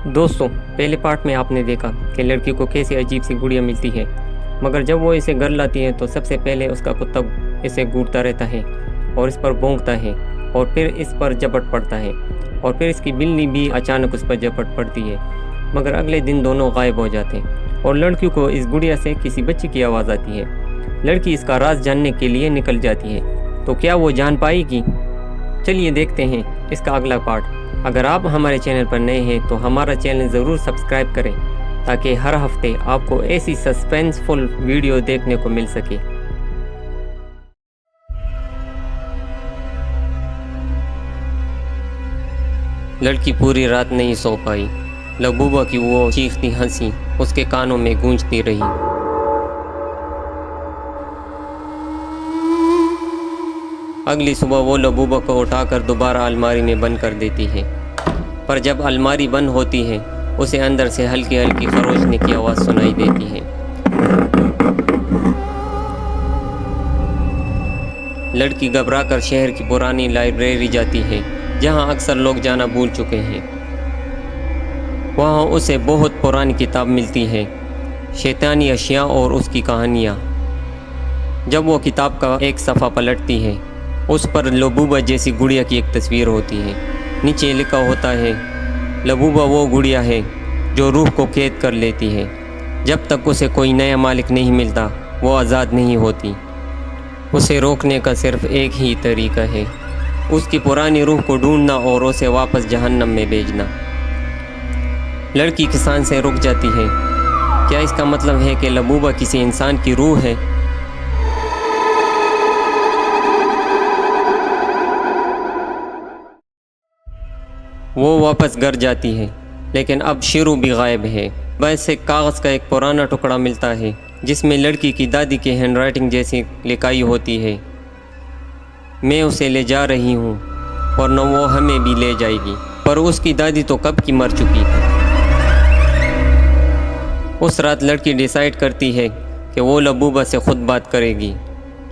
دوستوں، پہلے پارٹ میں آپ نے دیکھا کہ لڑکی کو کیسے عجیب سی گڑیا ملتی ہے، مگر جب وہ اسے گھر لاتی ہے تو سب سے پہلے اس کا کتا اسے گھورتا رہتا ہے اور اس پر بھونکتا ہے اور پھر اس پر جھپٹ پڑتا ہے اور پھر اس کی بلی بھی اچانک اس پر جھپٹ پڑتی ہے، مگر اگلے دن دونوں غائب ہو جاتے ہیں اور لڑکی کو اس گڑیا سے کسی بچے کی آواز آتی ہے۔ لڑکی اس کا راز جاننے کے لیے نکل جاتی ہے، تو کیا وہ جان پائے گی؟ چلیے دیکھتے ہیں اس کا اگلا پارٹ۔ اگر آپ ہمارے چینل پر نئے ہیں تو ہمارا چینل ضرور سبسکرائب کریں تاکہ ہر ہفتے آپ کو ایسی سسپینس فل ویڈیو دیکھنے کو مل سکے۔ لڑکی پوری رات نہیں سو پائی۔ لبوبا کی وہ چیختی ہنسی اس کے کانوں میں گونجتی رہی۔ اگلی صبح وہ لبوبا کو اٹھا کر دوبارہ الماری میں بند کر دیتی ہے، پر جب الماری بند ہوتی ہے اسے اندر سے ہلکی ہلکی خروشنے کی آواز سنائی دیتی ہے۔ لڑکی گھبرا کر شہر کی پرانی لائبریری جاتی ہے جہاں اکثر لوگ جانا بھول چکے ہیں۔ وہاں اسے بہت پرانی کتاب ملتی ہے، شیطانی اشیاء اور اس کی کہانیاں۔ جب وہ کتاب کا ایک صفحہ پلٹتی ہے اس پر لبوبا جیسی گڑیا کی ایک تصویر ہوتی ہے۔ نیچے لکھا ہوتا ہے، لبوبا وہ گڑیا ہے جو روح کو قید کر لیتی ہے، جب تک اسے کوئی نیا مالک نہیں ملتا وہ آزاد نہیں ہوتی۔ اسے روکنے کا صرف ایک ہی طریقہ ہے، اس کی پرانی روح کو ڈھونڈنا اور اسے واپس جہنم میں بھیجنا۔ لڑکی کی سانسیں رک جاتی ہے۔ کیا اس کا مطلب ہے کہ لبوبا کسی انسان کی روح ہے؟ وہ واپس گھر جاتی ہے، لیکن اب شیرو بھی غائب ہے۔ بس ایک کاغذ کا ایک پرانا ٹکڑا ملتا ہے جس میں لڑکی کی دادی کی ہینڈ رائٹنگ جیسی لکھائی ہوتی ہے، میں اسے لے جا رہی ہوں اور نہ وہ ہمیں بھی لے جائے گی۔ پر اس کی دادی تو کب کی مر چکی تھی۔ اس رات لڑکی ڈیسائیڈ کرتی ہے کہ وہ لبوبا سے خود بات کرے گی۔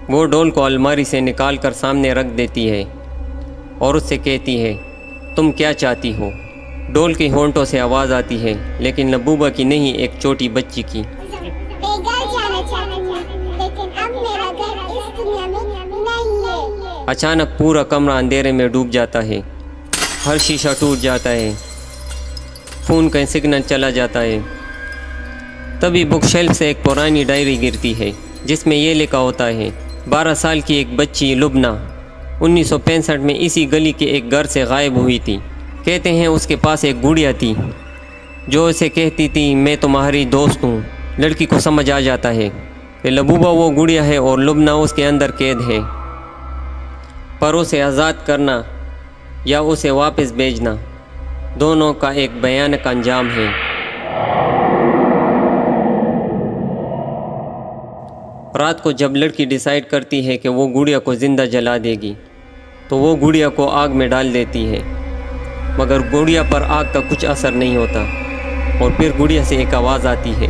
وہ ڈول کو الماری سے نکال کر سامنے رکھ دیتی ہے اور اس سے کہتی ہے، تم کیا چاہتی ہو؟ ڈول کے ہونٹوں سے آواز آتی ہے، لیکن لبوبا کی نہیں، ایک چھوٹی بچی کی۔ اچانک پورا کمرہ اندھیرے میں ڈوب جاتا ہے، ہر شیشہ ٹوٹ جاتا ہے، فون کا سگنل چلا جاتا ہے۔ تبھی بک شیلف سے ایک پرانی ڈائری گرتی ہے جس میں یہ لکھا ہوتا ہے، 12 سال کی ایک بچی لبنہ 1965 میں اسی گلی کے ایک گھر سے غائب ہوئی تھی۔ کہتے ہیں اس کے پاس ایک گڑیا تھی جو اسے کہتی تھی، میں تمہاری دوست ہوں۔ لڑکی کو سمجھ آ جاتا ہے کہ لبوبا وہ گڑیا ہے اور لبنہ اس کے اندر قید ہے، پر اسے آزاد کرنا یا اسے واپس بھیجنا دونوں کا ایک بھیانک انجام ہے۔ رات کو جب لڑکی ڈیسائیڈ کرتی ہے کہ وہ گڑیا کو زندہ جلا دے گی تو وہ گڑیا کو آگ میں ڈال دیتی ہے، مگر گڑیا پر آگ کا کچھ اثر نہیں ہوتا اور پھر گڑیا سے ایک آواز آتی ہے،